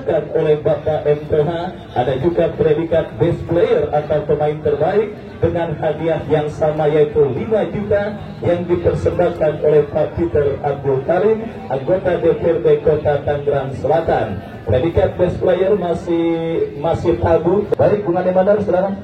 dipersembahkan oleh Bapak MTH. Ada juga predikat Best Player atau pemain terbaik dengan hadiah yang sama yaitu 5 juta yang dipersembahkan oleh Pak Peter Abdul Karim, anggota DPRD Kota Tangerang Selatan. Predikat Best Player masih tabu. Baik, Bung Ade Mandar, silakan.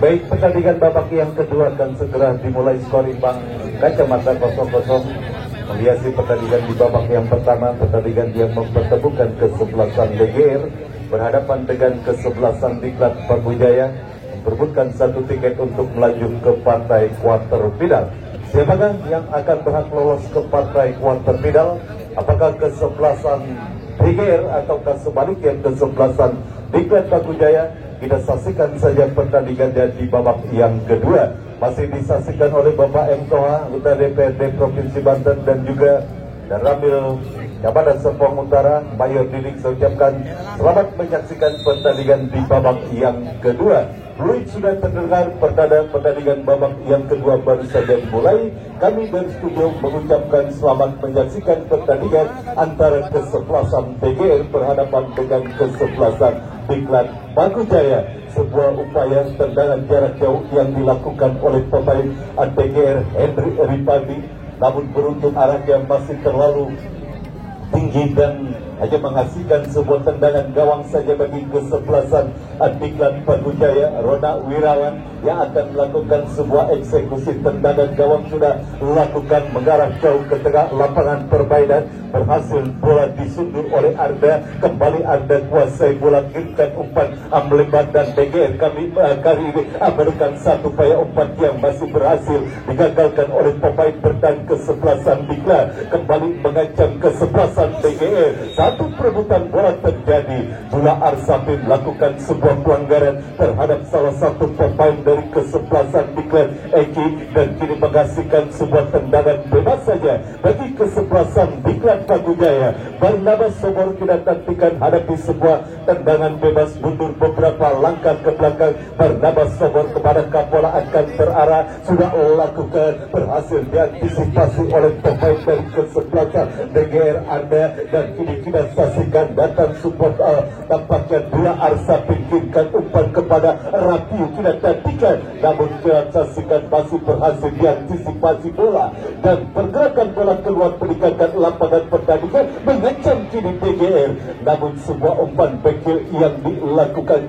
Baik, pertandingan babak yang kedua akan segera dimulai. Skor imbang kacamata 0-0 menghiasi pertandingan di babak yang pertama. Pertandingan yang mempertemukan kesebelasan DGR berhadapan dengan kesebelasan Diklat Pamujaya, memperebutkan 1 tiket untuk melaju ke partai quarter final. Siapakah yang akan berhak lolos ke partai quarter final? Apakah kesebelasan DGR ataukah sebaliknya kesebelasan Diklat Pamujaya? Kita saksikan saja pertandingannya di babak yang kedua. Masih disaksikan oleh Bapak M. Toha, anggota DPRD Provinsi Banten, dan juga Ramil Jabatan Serpong Utara. Mayor Didik, saya ucapkan selamat menyaksikan pertandingan di babak yang kedua. Fluid sudah terdengar, pertandingan babak yang kedua baru saja dimulai. Kami dari studio mengucapkan selamat menyaksikan pertandingan antara kesebelasan DGR berhadapan dengan kesebelasan Diklat Pamujaya. Sebuah upaya tendangan jarak jauh yang dilakukan oleh pemain DGR Henry Ripadi, namun beruntung arahnya masih terlalu tinggi dan hanya menghasilkan sebuah tendangan gawang saja bagi kesebelasan Diklat Pamujaya. Rona Wirawan yang akan melakukan sebuah eksekusi tendangan gawang sudah lakukan mengarah jauh ke tengah lapangan permainan. Berhasil bola disundur oleh Arda. Kembali Arda kuasai bola, kirimkan umpan melebar, dan DGR kali ini memberikan satu upaya umpan yang masih berhasil digagalkan oleh pemain bertahan kesebelasan Diklat. Kembali mengancam kesebelasan DGR. Satu perebutan bola terjadi. Dula Arsafin melakukan sebuah pelanggaran terhadap salah satu pemain dari kesebelasan Diklat Eki, dan kini menghasilkan sebuah tendangan bebas saja bagi kesebelasan Diklat Pamujaya. Barnabas Sobor kita taktikan hadapi sebuah tendangan bebas, mundur beberapa langkah ke belakang. Barnabas Sobor kepada Kapola akan terarah, sudah lakukan, berhasil diantisipasi oleh pemain dari kesebelasan DGR Anda, dan kini kita saksikan datang support tampaknya Dula Arsa pikirkan umpan kepada Rapiu, kita taktikan, namun kita saksikan masih berhasil diantisipasi bola dan pergerakan bola keluar meninggalkan lapangan pertandingan, mengancam kini DGR. Namun sebuah umpan bekil yang dilakukan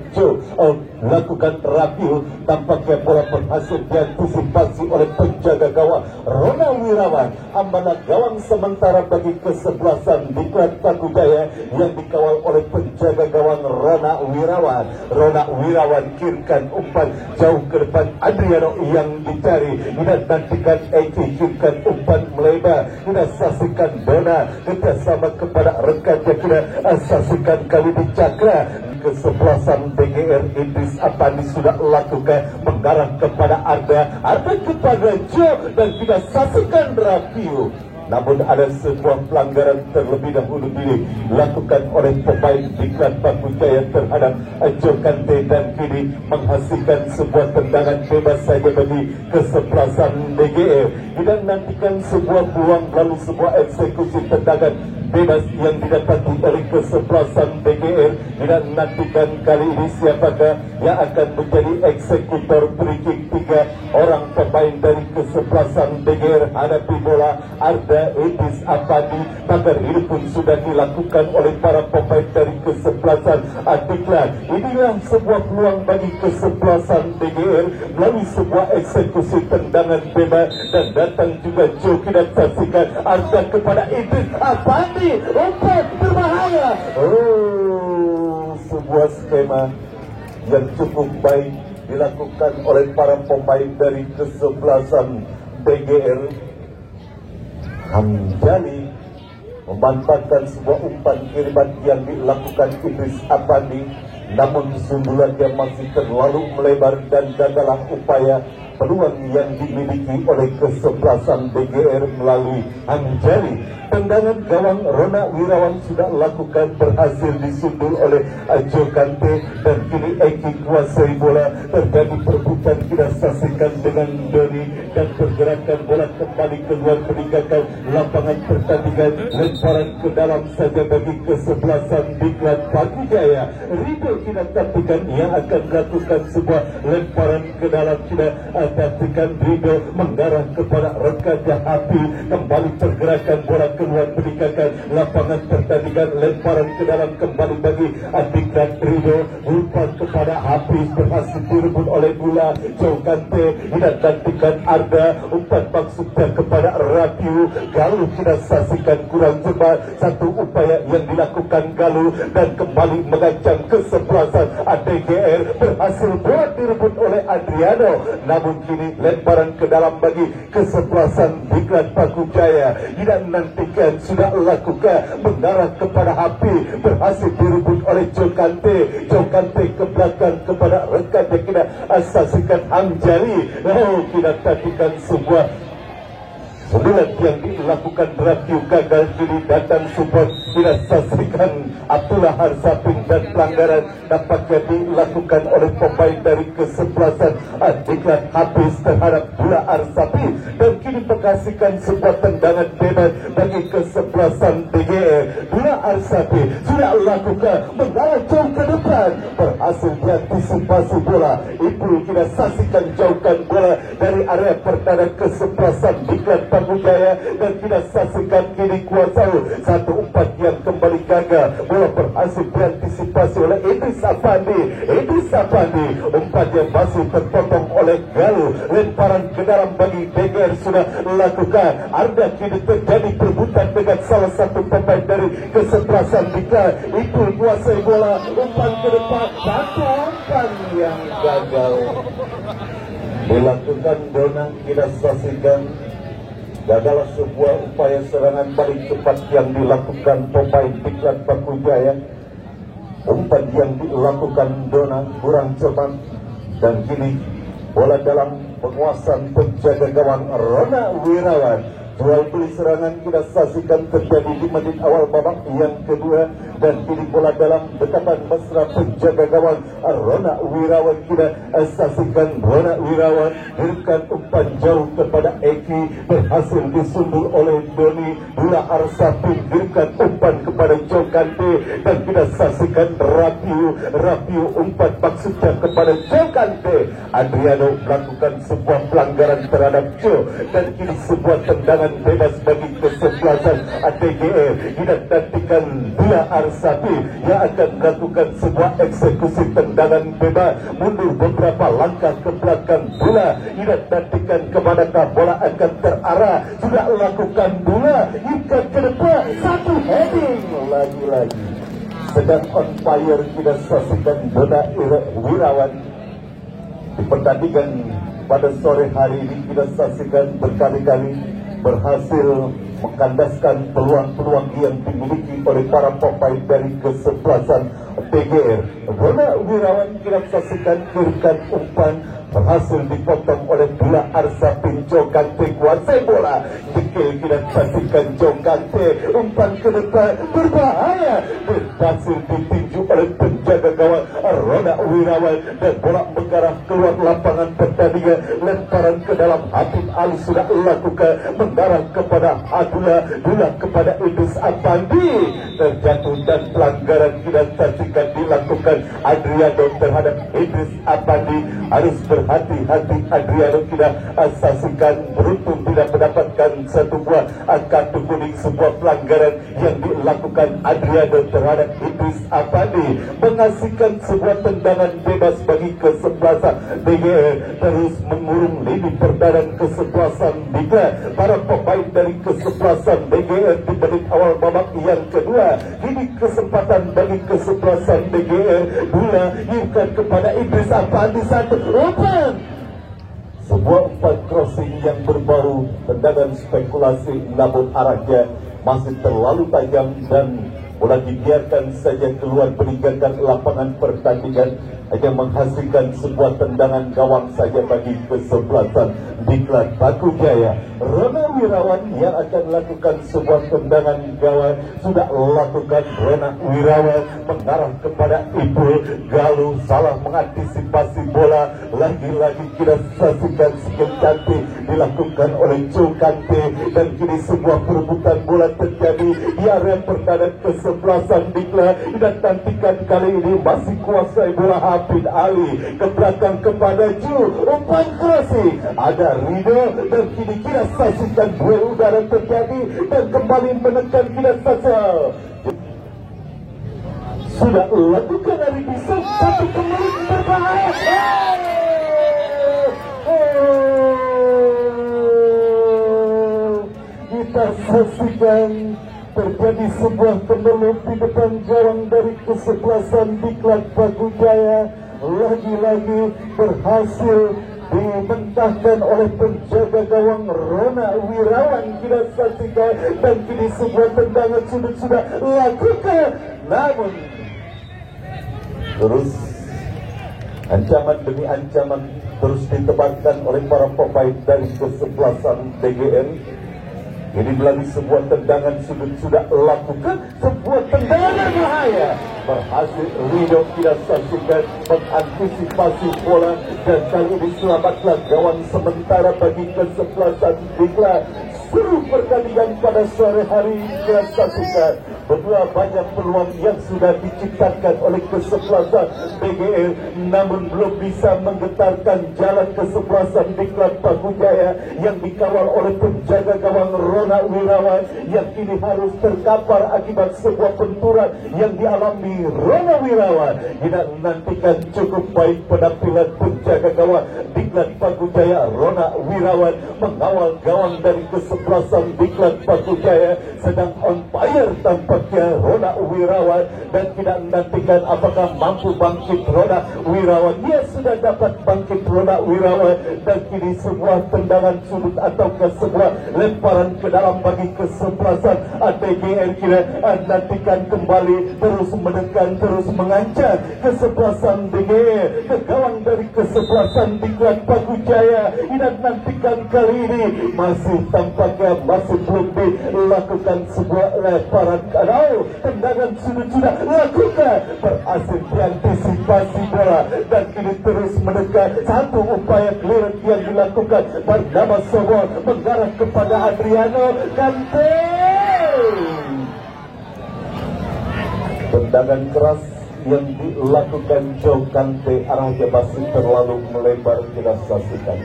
lakukan Rapiu, tampaknya bola berhasil diantisipasi oleh penjaga gawang Rona Wirawan. Amanah gawang sementara bagi kesebelasan Diklat Pamujaya yang dikawal oleh penjaga gawang Rona Wirawan. Rona Wirawan kirimkan umpan jauh ke depan, Adriano yang dicari. Kita nantikan Eki kirimkan umpan melebar. Kita saksikan Dona kerjasama kepada rekannya. Kita saksikan kali di Cakra. Kesebelasan DGR Idris Apandi sudah lakukan mengarah kepada Arda kepada Jo, dan kita saksikan Rapiu. Namun ada sebuah pelanggaran terlebih dahulu dilakukan oleh pemain Diklat Pamujaya terhadap Jo Kante, dan kini menghasilkan sebuah tendangan bebas saja bagi kesebelasan DGR. Kita nantikan sebuah peluang lalu sebuah eksekusi tendangan bebas yang didapati oleh kesebelasan DGR. Kita nantikan kali ini siapakah yang akan menjadi eksekutor free kick. 3 orang pemain dari kesebelasan DGR hadapi bola Arda Idris Apandi. Maka ini pun sudah dilakukan oleh para pemain dari kesebelasan Diklat. Inilah sebuah peluang bagi kesebelasan DGR melalui sebuah eksekusi tendangan bebas, dan datang juga Jo. Kita saksikan Arda kepada Idris Apandi, umpan berbahaya. Sebuah skema yang cukup baik dilakukan oleh para pemain dari kesebelasan DGR. Hamjali memanfaatkan sebuah umpan kiriman yang dilakukan Idris Apandi, namun sundulannya masih terlalu melebar dan gagalah upaya peluang yang dimiliki oleh kesebelasan BGR melalui Anjali. Tendangan gawang Rona Wirawan sudah lakukan, berhasil disundul oleh Ajo Kante, dan kini Eki kuasai bola. Terjadi perebutan, kita saksikan dengan Doni, dan pergerakan bola kembali keluar meninggalkan lapangan pertandingan. Lemparan ke dalam saja bagi kesebelasan Diklat Pakujaya. Rido kita tampilkan yang akan melakukan sebuah lemparan ke dalam. Kita tampilkan Rido mengarah kepada rekannya Api. Kembali pergerakan bola keluar meninggalkan lapangan pertandingan. Lemparan ke dalam kembali bagi Diklat Rido. Umpan kepada Hafiz, berhasil direbut oleh Gula. Jokante kita tampilkan Arda. Umpan maksudnya kepada Rapiu. Galuh kita saksikan kurang cepat. Satu upaya yang dilakukan Galuh dan kembali mengancam kesebelasan ADGR. Berhasil bola direbut oleh Adriano, namun kini lemparan ke dalam bagi kesebelasan Diklat Pakujaya. Tidak nantikan sudah lakukan mengarah kepada Hapi, berhasil direbut oleh Jokante. Jokante ke belakang kepada rekan yang kita saksikan Anjali. Kita tadikan sebuah sundulan yang dilakukan Rapiu gagal, kini datang support. Kita saksikan Abdullah Harsapin, dan pelanggaran dapatnya dilakukan oleh pemain dari kesebelasan Diklat Hafiz terhadap Abdullah Harsapin, dan kini mengasihkan sebuah tendangan bebas bagi kesebelasan BGR. Abdullah Harsapin sudah lakukan mengarah jauh ke depan, berhasil diantisipasi bola. Itu kita saksikan jauhkan bola dari area pertahanan kesebelasan Diklat Pakujaya, dan kita saksikan kini kuasa satu umpan yang kembali gagal. Bola berhasil diantisipasi oleh Idris Afandi. Idris Afandi, umpan yang masih terpotong oleh Galuh. Lemparan ke dalam bagi BGR sudah lakukan. Arda kini terjadi perebutan dengan salah satu pemain dari kesebelasan Diklat. Itu kuasai bola, umpan ke depan, satu umpan yang gagal dilakukan Dona. Kita saksikan gagal sebuah upaya serangan balik cepat yang dilakukan pemain Diklat Pakujaya. Umpan yang dilakukan Dona kurang cepat, dan kini bola dalam penguasaan penjaga gawang Rona Wirawan. Jual beli serangan kita saksikan terjadi di menit awal babak yang kedua, dan kini bola dalam dekatan mesra penjaga gawang Rona Wirawan. Kita saksikan Rona Wirawan berikan umpan jauh kepada Eki, berhasil disundul oleh Doni. Dula Arsapin berikan umpan kepada Jokante, dan kita saksikan Rapiu umpan maksudnya kepada Jokante. Adriano melakukan sebuah pelanggaran terhadap Jo, dan kini sebuah tendangan bebas bagi kesebelasan ADGR. Kita nantikan Dula Arsapi yang akan melakukan sebuah eksekusi tendangan bebas. Mundur beberapa langkah ke belakang Dula. Kita nantikan kemanakah bola akan terarah. Sudah lakukan Dula, ikat ke depan, satu heading lagi-lagi. Sedang on fire kita saksikan Dona Wirawan di pertandingan pada sore hari ini. Kita saksikan berkali-kali berhasil mengkandaskan peluang-peluang yang dimiliki oleh para pemain dari kesebelasan BGR. Rona Wirawan kita saksikan berikan umpan, berhasil dipotong oleh Dula Arsapin. Jokante kuasai bola, dikil kita saksikan Jokante umpan ke depan berbahaya, berhasil ditinju oleh penjaga gawang Rona Wirawan, dan bola mengarah keluar lapangan pertandingan. Lemparan ke dalam, Habib Ali sudah lakukan mengarah kepada Dula kepada Idris Afandi. Terjatuh dan pelanggaran kita saksikan dilakukan Adriano terhadap Idris Afandi. Harus berhati-hati Adriano, kita saksikan beruntung tidak mendapatkan satu buah kartu kuning. Sebuah pelanggaran yang dilakukan Adriano terhadap Idris Afandi mengasihkan sebuah tendangan bebas bagi kesebelasan BGR. Terus mengurung lini pertahanan kesebelasan Diklat. Para pemain dari kesebelasan BGR di menit awal babak yang kedua. Ini kesempatan bagi kesebelasan BGR. Dula ikat kepada Idris Afandi, satu umpan. Sebuah umpan crossing yang berbau tendangan spekulasi, namun arahnya masih terlalu tajam dan bola dibiarkan saja keluar meninggalkan lapangan pertandingan. hanya menghasilkan sebuah tendangan gawang saja bagi kesebelasan Diklat Paku Jaya. Rona Wirawan yang akan lakukan sebuah tendangan gawang sudah lakukan. Rona Wirawan mengarah kepada Ipul Galuh, salah mengantisipasi bola. Lagi-lagi kita saksikan skill cantik dilakukan oleh Joe Kante, dan kini sebuah perebutan bola terjadi di area pertahanan kesebelasan Diklat. Dan nantikan kali ini masih kuasai bola Hafid Ali ke belakang kepada Ju, umpan kerasi ada Rido, dan kini kita saksikan duel udara terjadi dan kembali menekan kita saja. Sudah lakukan dari bisa, tapi kembali berbahaya. Kita saksikan terjadi sebuah penelup di depan gawang dari kesebelasan Diklat Paku Jaya. Lagi-lagi berhasil dimentahkan oleh penjaga gawang Rona Wirawan. Kita saksikan, dan kini sebuah tendangan sudut sudah lakukan, namun terus ancaman demi ancaman terus ditebakkan oleh para pemain dari kesebelasan DGR. Ini melalui sebuah tendangan sudut sudah lakukan, sebuah tendangan bahaya. Berhasil Rido tidak saksikan mengantisipasi bola, dan kali ini selamatlah gawang sementara bagi kesebelasan Diklat. Seluruh pertandingan pada sore hari ini kita saksikan bahwa banyak peluang yang sudah diciptakan oleh kesebelasan DGR, namun belum bisa menggetarkan jalan kesebelasan Diklat Paku Jaya yang dikawal oleh penjaga gawang Rona Wirawan, yang kini harus terkapar akibat sebuah benturan yang dialami Rona Wirawan. Kita nantikan cukup baik penampilan penjaga gawang Diklat Paku Jaya. Rona Wirawan mengawal gawang dari kesebelasan Diklat Paku Jaya, sedang on fire tampaknya Rona Wirawan, dan kita nantikan apakah mampu bangkit Rona Wirawan. Dia sudah dapat bangkit Rona Wirawan, dan kini sebuah tendangan sudut atau sebuah lemparan ke dalam bagi kesebelasan DGR. Kita nantikan kembali, terus menekan, terus mengancam kesebelasan DGR ke gawang dari kesebelasan Diklat Paku Jaya. Kita nantikan kali ini masih tampaknya masih belum dilakukan sebuah lemparan atau tendangan sudut sudah lakukan, berhasil diantisipasi bola, dan kini terus menekan. Satu upaya clearance yang dilakukan bernama Sobor mengarah kepada Adriano Kante. Tendangan keras yang dilakukan Joe Kante arahnya masih terlalu melebar, kita saksikan,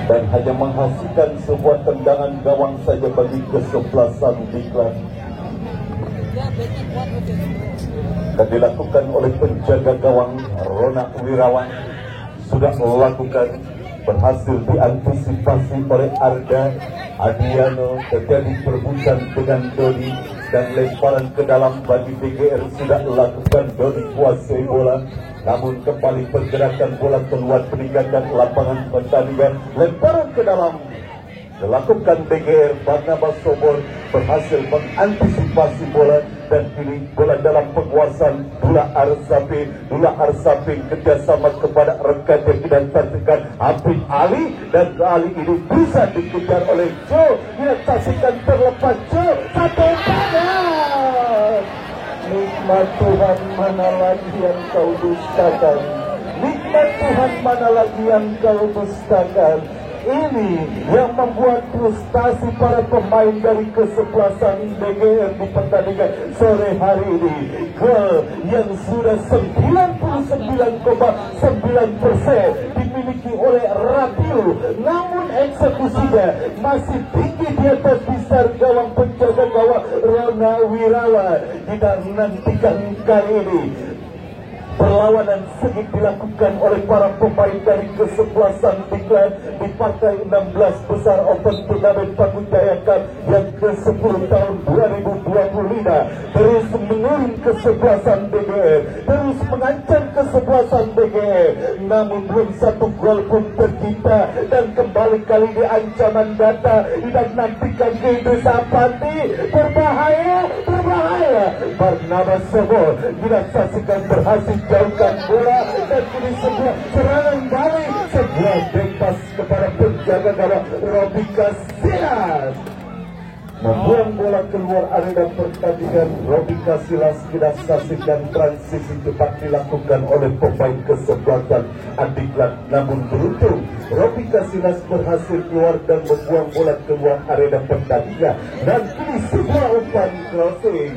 dan hanya menghasilkan sebuah tendangan gawang saja bagi kesebelasan Diklat. Dan dilakukan oleh penjaga gawang Rona Wirawan, sudah melakukan, berhasil diantisipasi oleh Arda Adriano. Terjadi perebutan dengan Doni, dan lemparan ke dalam bagi DGR sudah lakukan. Doni kuasai bola, namun kembali pergerakan bola keluar meninggalkan lapangan pertandingan. Lemparan ke dalam dilakukan DGR. Barnabas Sobor berhasil mengantisipasi bola, dan kini bola dalam penguasaan Dula Arsapi. Dula Arsapi kerjasama kepada rekan yang tidak saksikan Hafid Ali, dan kali ini bisa dikejar oleh Joe. Dia saksikan terlepas Joe, satu pada. Nikmat Tuhan mana lagi yang kau dustakan, nikmat Tuhan mana lagi yang kau dustakan. Ini yang membuat frustasi para pemain dari kesebelasan DGR di pertandingan sore hari ini. Gol yang sudah 99,9% dimiliki oleh Rabiu, namun eksekusinya masih tinggi di atas besar gawang penjaga gawang Rona Wirawan. Kita nantikan kali ini Perlawanan sengit dilakukan oleh para pemain dari kesebelasan Diklat di partai 16 besar Open Turnamen Pakujaya Cup yang ke-10 tahun 2025. Terus menurun kesebelasan DGR, terus mengancam kesebelasan DGR, namun belum satu gol pun tercipta dan kembali kali di ancaman data dan nantikan Idris Apandi. Berbahaya Barnabas Sobor disaksikan berhasil jauhkan bola dan kini sebuah serangan balik, sebuah bebas kepada penjaga gawang Robi Casillas membuang bola keluar arena pertandingan. Robi Casillas kita saksikan transisi cepat dilakukan oleh pemain kesebelasan Adiklat, namun beruntung Robi Casillas berhasil keluar dan membuang bola keluar arena pertandingan dan kini sebuah umpan crossing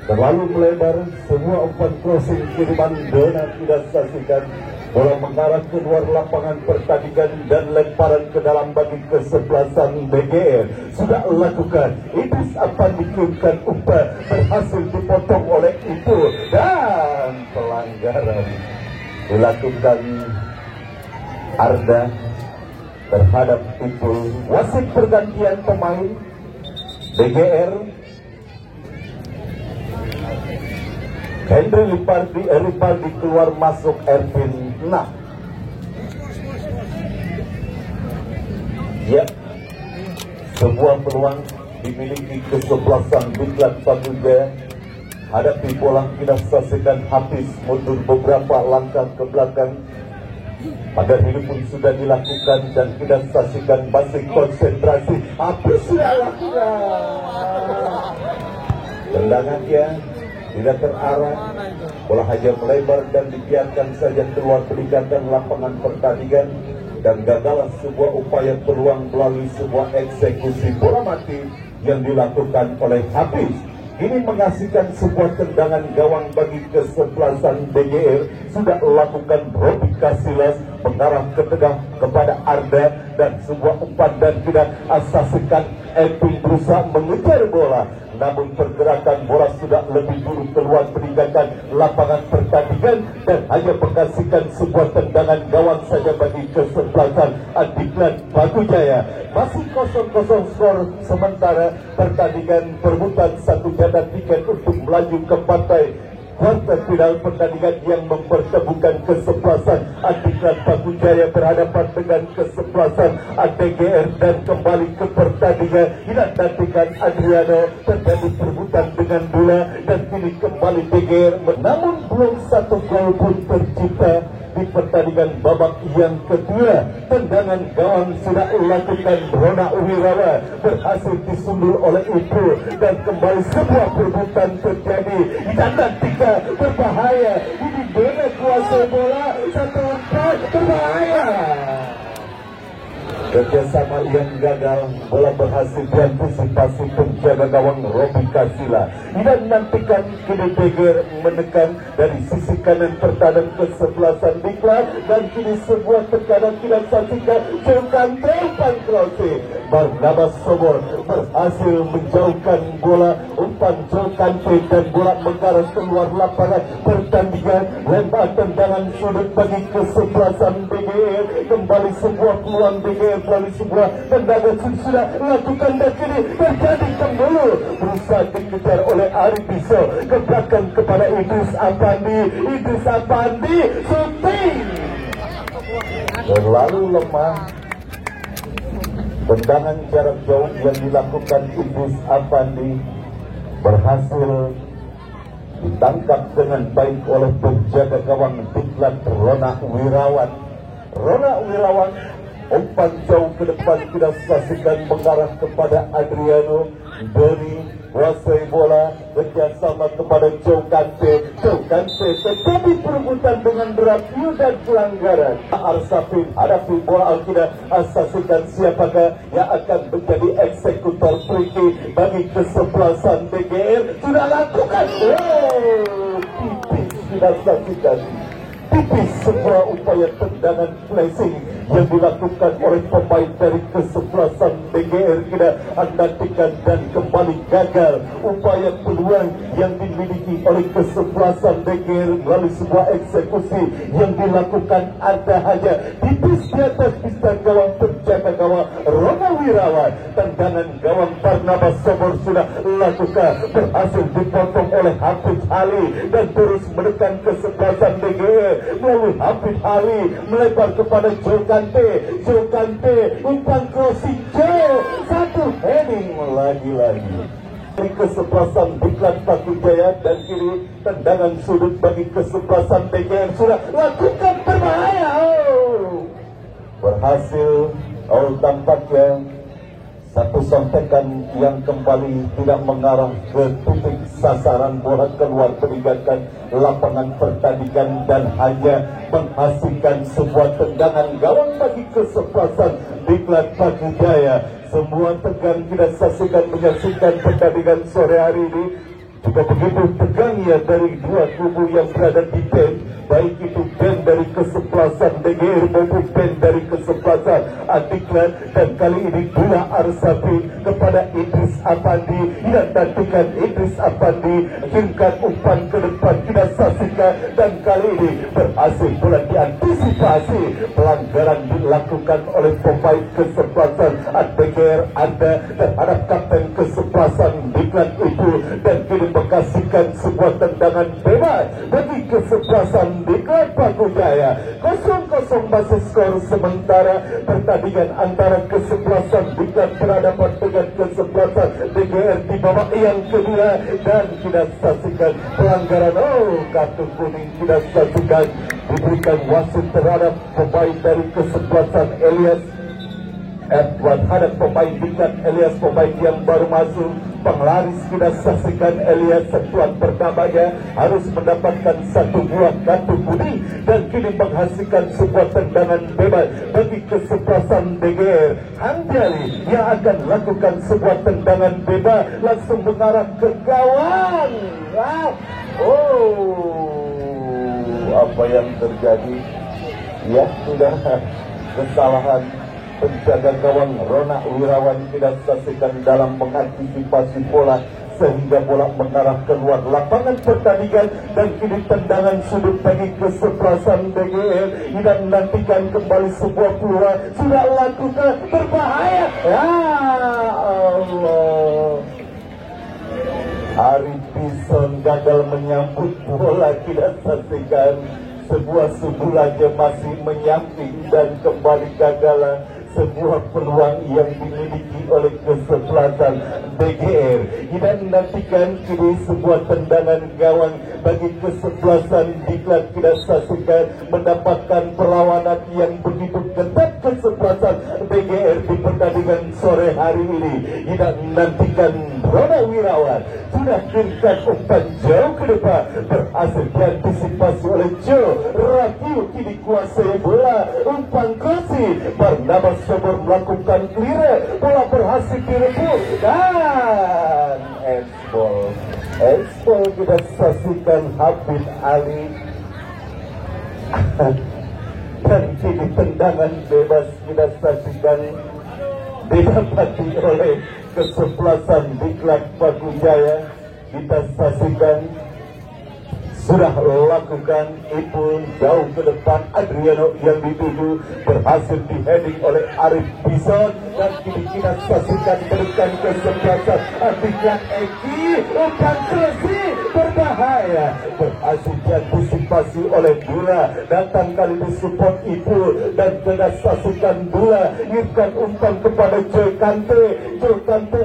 terlalu melebar, semua umpan crossing kiriman Dona tidak saksikan. Bola mengarah keluar lapangan pertandingan dan lemparan ke dalam bagi kesebelasan BGR sudah lakukan. Idris akan dikirimkan umpan, berhasil dipotong oleh itu dan pelanggaran dilakukan Arda terhadap itu. Wasit pergantian pemain BGR Henry Ripaldi keluar masuk Ervin. Nah, ya, sebuah peluang dimiliki kesebelasan Diklat Pakujaya. Hadapi bola kita saksikan Hafiz mundur beberapa langkah ke belakang. Pagar hidup pun sudah dilakukan dan kita saksikan masih konsentrasi. Hafiz sudah lakukan tendangannya tidak terarah, bola hanya melebar dan dibiarkan saja keluar peningkatan lapangan pertandingan dan gagal sebuah upaya peluang melalui sebuah eksekusi bola mati yang dilakukan oleh Hafiz. Ini mengasihkan sebuah tendangan gawang bagi kesebelasan BGR sudah lakukan Robi Casillas mengarah ke tengah kepada Arda dan sebuah umpan dan tidak asasikan Eping berusaha mengejar bola, namun pergerakan bola sudah lebih dulu keluar peningkatan lapangan pertandingan dan hanya mengasihkan sebuah tendangan gawang saja bagi kesebelasan Adiklat Pakujaya. Masih 0-0 skor sementara pertandingan perebutan satu jatah tiket untuk melaju ke partai kuarter final pertandingan yang mempertemukan kesebelasan Adiklat Pakujaya berhadapan dengan kesebelasan ADGR dan kembali ke pertandingan. Dinantikan Adriano, terjadi perebutan dengan bola dan kini kembali DGR, namun belum satu gol pun tercipta di pertandingan babak yang kedua. Tendangan gawang sudah dilakukan Rona Wirawan, berhasil disundul oleh Ibru dan kembali sebuah perebutan terjadi dan nantikan berbahaya. Ini Dona kuasa bola, satu umpan berbahaya. Kerjasama yang gagal, bola berhasil diantisipasi penjaga gawang Robi Casillas. Dan nantikan kini BGR menekan dari sisi kanan pertahanan kesebelasan Diklat dan kini sebuah tekanan tidak saksikan jauhkan umpan crossing. Barnabas Sobor berhasil menjauhkan bola, umpan jauhkan dan bola mengarah keluar lapangan pertandingan. Lempar tendangan sudut bagi kesebelasan BGR, kembali sebuah peluang BGR melalui sebuah tendangan sudah lakukan dan kini terjadi kembali berusaha dikejar oleh Ari Biso ke belakang kepada Idris Apandi. Idris Apandi shooting terlalu lemah. Tendangan jarak jauh yang dilakukan Idris Apandi berhasil ditangkap dengan baik oleh penjaga gawang Diklat Rona Wirawan. Rona Wirawan umpan jauh ke depan tidak saksikan mengarah kepada Adriano. Doni kuasai bola, kerjasama kepada Joe Kante tetapi perebutan dengan berat dan pelanggaran. Arsafin hadapi bola Alkida, asasikan siapakah yang akan menjadi eksekutor free kick bagi kesebelasan BGR. Sudah lakukan tipis tidak saksikan tipis sebuah upaya tendangan flashing yang dilakukan oleh pemain dari kesebelasan BGR kita nantikan dan kembali gagal upaya peluang yang dimiliki oleh kesebelasan BGR melalui sebuah eksekusi yang dilakukan ada hanya tipis di atas pista gawang penjaga gawang Roma Wirawan. Tendangan gawang Barnabas Sobor sudah lakukan berhasil dipotong oleh Hafid Ali dan terus menekan kesebelasan BGR melalui Hafid Ali melebar kepada Joe Kante umpan crossing Joe, satu heading lagi-lagi dari kesebelasan Diklat Pakujaya dan kiri tendangan sudut bagi kesebelasan BGR sudah lakukan berbahaya. Berhasil tampaknya satu sontekan yang kembali tidak mengarah ke titik sasaran, bola keluar meninggalkan lapangan pertandingan dan hanya menghasilkan sebuah tendangan gawang bagi kesebelasan Diklat Pakujaya. Semua tegang kita saksikan menyaksikan pertandingan sore hari ini. Juga begitu tegangnya dari dua kubu yang berada di band, baik itu band dari kesebelasan BGR maupun band dari kesebelasan Diklat. Dan kali ini Dula Arsafi kepada Idris Apandi, yang nantikan Idris Apandi kirimkan umpan ke depan kita saksikan, dan kali ini berhasil pula diantisipasi pelanggaran dilakukan oleh pemain kesebelasan BGR Anda terhadap kapten kesebelasan Diklat itu, dan kini menghasilkan sebuah tendangan bebas bagi kesebelasan Diklat Pakujaya. 0-0 masih skor sementara pertandingan antara kesebelasan Diklat berhadapan dengan kesebelasan BGR di babak yang kedua. Dan kita saksikan pelanggaran kartu kuning kita saksikan diberikan wasit terhadap pemain dari kesebelasan Elias terhadap pemain Diklat Elias, pemain yang baru masuk. Penglaris kita saksikan Elias sentuhan pertamanya harus mendapatkan satu buah kartu kuning, dan kini menghasilkan sebuah tendangan bebas bagi kesebelasan BGR. Hanjali yang akan lakukan sebuah tendangan bebas langsung mengarah ke gawang. Apa yang terjadi? Ya, sudah kesalahan penjaga gawang Rona Wirawan tidak saksikan dalam mengantisipasi bola sehingga bola mengarah keluar lapangan pertandingan, dan kini tendangan sudut bagi kesebelasan BGR. Dan nantikan kembali sebuah peluang sudah lakukan berbahaya. Ya Allah, Arif Bison gagal menyambut bola. Tidak saksikan sebuah subulanya masih menyamping dan kembali gagalan sebuah peluang yang dimiliki oleh kesebelasan BGR. Dan nantikan kini sebuah tendangan gawang bagi kesebelasan Diklat. Kita saksikan mendapatkan perlawanan yang begitu ketat kesebelasan BGR di pertandingan sore hari ini. Dan nantikan Rona Wirawan sudah kirimkan umpan jauh ke depan, berhasil diantisipasi oleh Joe Rakiu. Kini kuasai bola, umpan crossing Barnabas Sobor melakukan clear, bola berhasil direbut dan X-ball kita saksikan Hafid Ali. Dan kini tendangan bebas kita saksikan didapati oleh kesebelasan Diklat Pakujaya. Kita saksikan sudah lakukan Ipul jauh ke depan, Adriano yang dituju berhasil di-heading oleh Arif Bison, dan kini kita saksikan berikan kesebelasan Diklat Eki, umpan crossing berbahaya berhasil diantisipasi oleh Dula. Datang kali ini support Ipul, dan kita saksikan Dula ngirimkan umpan kepada Joe Kante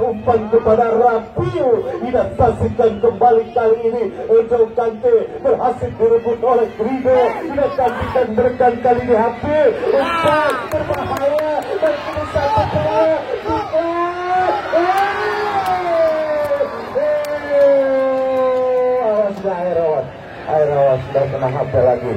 umpan kepada Rapiu. Kita saksikan kembali kali ini Joe Kante berhasil direbut oleh Grigo. Kita saksikan merekan kali ini Hafid, umpan berbahaya, dan kini satu bola Airawan sudah kena HP lagi.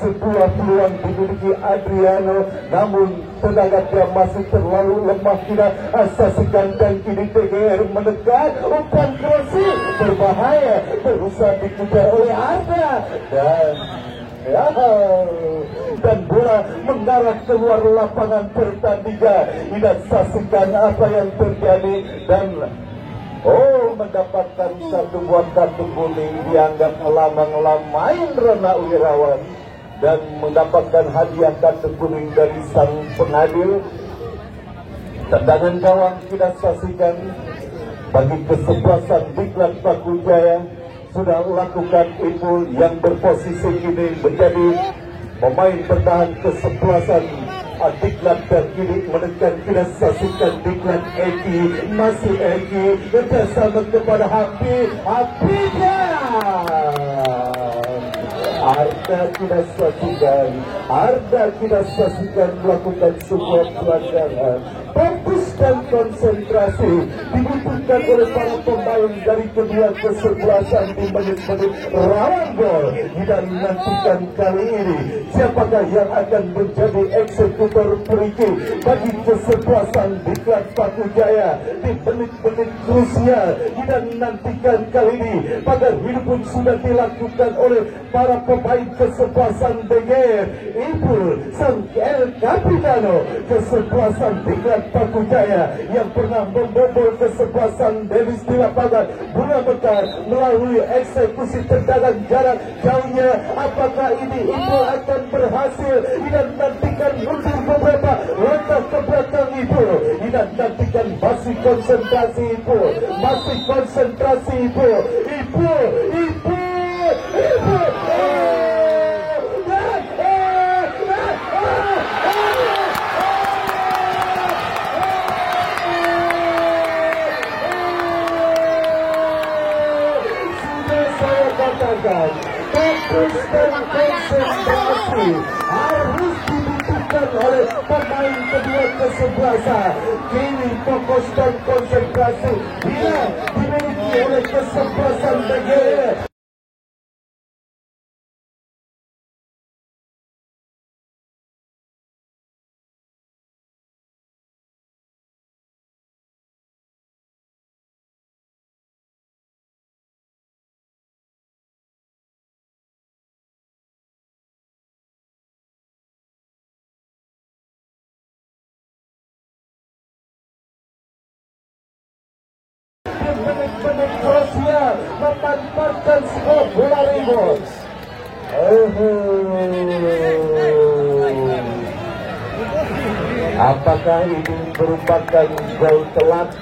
Sebuah peluang dimiliki Adriano, namun tenaga dia masih terlalu lemah. Tidak saksikan, dan kini BGR menekan umpan crossing berbahaya, berusaha dikejar oleh Arda, dan Ya, dan bola mengarah keluar lapangan pertandingan. Tidak saksikan apa yang terjadi dan mendapatkan satu buah kartu kuning dianggap ngelamang-lamain Rona Wirawan dan mendapatkan hadiah kartu kuning dari sang pengadil. Tendangan gawang tidak saksikan bagi kesebelasan Diklat Paku Jaya. Sudah lakukan Ipul yang berposisi kini menjadi pemain bertahan kesebelasan. Diklat terkini menekan, tidak saksikan Diklat Eki, masih Eki bersama kepada Happy Arda tidak saksikan melakukan sebuah pelanggaran. Fokus dan konsentrasi dibutuhkan oleh para pemain dari kedua kesebelasan di menit-menit rawan gol. Dan nantikan kali ini siapakah yang akan menjadi eksekutor free bagi kesebelasan Diklat Paku Jaya di menit-menit krusial. Dan nantikan kali ini pagar hidup pun sudah dilakukan oleh para pemain kesebelasan DGR. Ipul sang El Capitano kesebelasan Diklat Paku Jaya yang pernah membobol kesebelasan Delis di lapangan Bunga Mekar melalui eksekusi tendangan jarak jauhnya. Apakah ini Ipul akan berhasil? Dan nantikan mundur beberapa langkah ke belakang Ipul. Dan nantikan masih konsentrasi Ipul. Fokus dan konsentrasi harus dibutuhkan oleh pemain kedua kesebelasan. Kini fokus dan konsentrasi bila dimiliki oleh kesebelasan DGR. Menit-menit krusial memanfaatkan sebuah bola rebound. Apakah ini merupakan gol telat?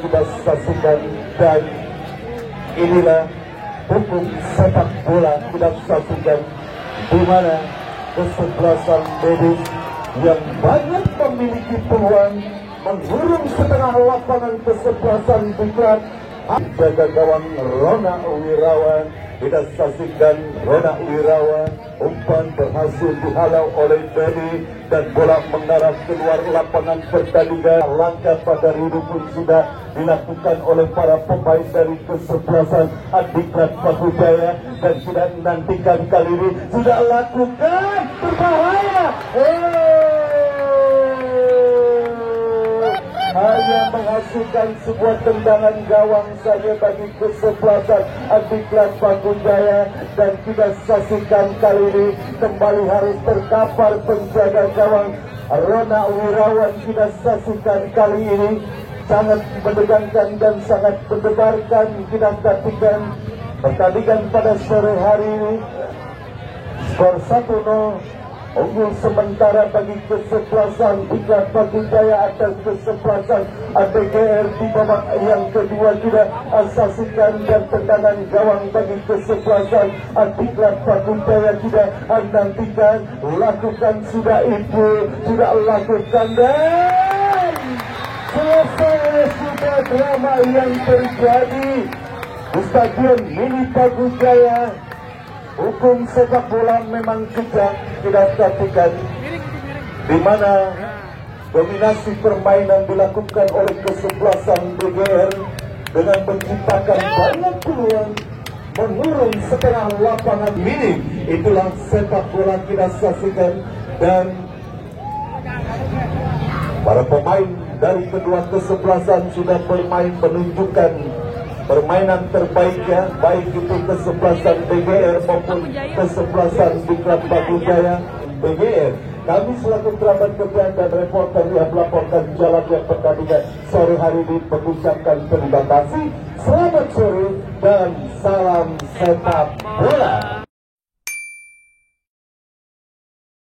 Kita saksikan. Dan inilah hukum sepak bola kita saksikan, di mana kesebelasan Dedis yang banyak memiliki peluang mengurung setengah lapangan kesebelasan Diklat. Jaga gawang Rona Wirawan, kita saksikan Rona Wirawan, umpan berhasil dihalau oleh Dedi dan bola mengarah keluar lapangan pertandingan. Langkah pada hidup pun sudah dilakukan oleh para pemain dari kesebelasan Diklat Paku Jaya dan sudah nantikan kali ini sudah lakukan berbahaya. Hanya menghasilkan sebuah tendangan gawang saja bagi kesebelasan Diklat Paku Jaya. Dan kita saksikan kali ini kembali harus terkapar penjaga gawang Rona Wirawan. Kita saksikan kali ini sangat menegangkan dan sangat mendebarkan. Kita saksikan pertandingan pada sore hari ini. Skor 1-0. Unggul sementara bagi kesebelasan Diklat Paku Jaya atas kesebelasan DGR di babak yang kedua. Tidak saksikan dan tendangan gawang bagi kesebelasan Diklat Paku Jaya tidak nantikan. Lakukan sudah itu, sudah lakukan dan selesai sudah drama yang terjadi di Stadion Mini Paku Jaya. Hukum sepak bola memang kejam, tidak saksikan, di mana dominasi permainan dilakukan oleh kesebelasan DGR dengan menciptakan banyak peluang, mengurung setengah lapangan minim. Itulah sepak bola kita saksikan. Dan para pemain dari kedua kesebelasan sudah bermain menunjukkan permainan terbaiknya, baik itu kesebelasan BGR maupun kesebelasan Diklat Batu Jaya. BGR, kami selaku kerabat kerja dan reporter yang melaporkan jalannya pertandingan sore hari ini mengucapkan terima kasih. Selamat sore dan salam sepak bola.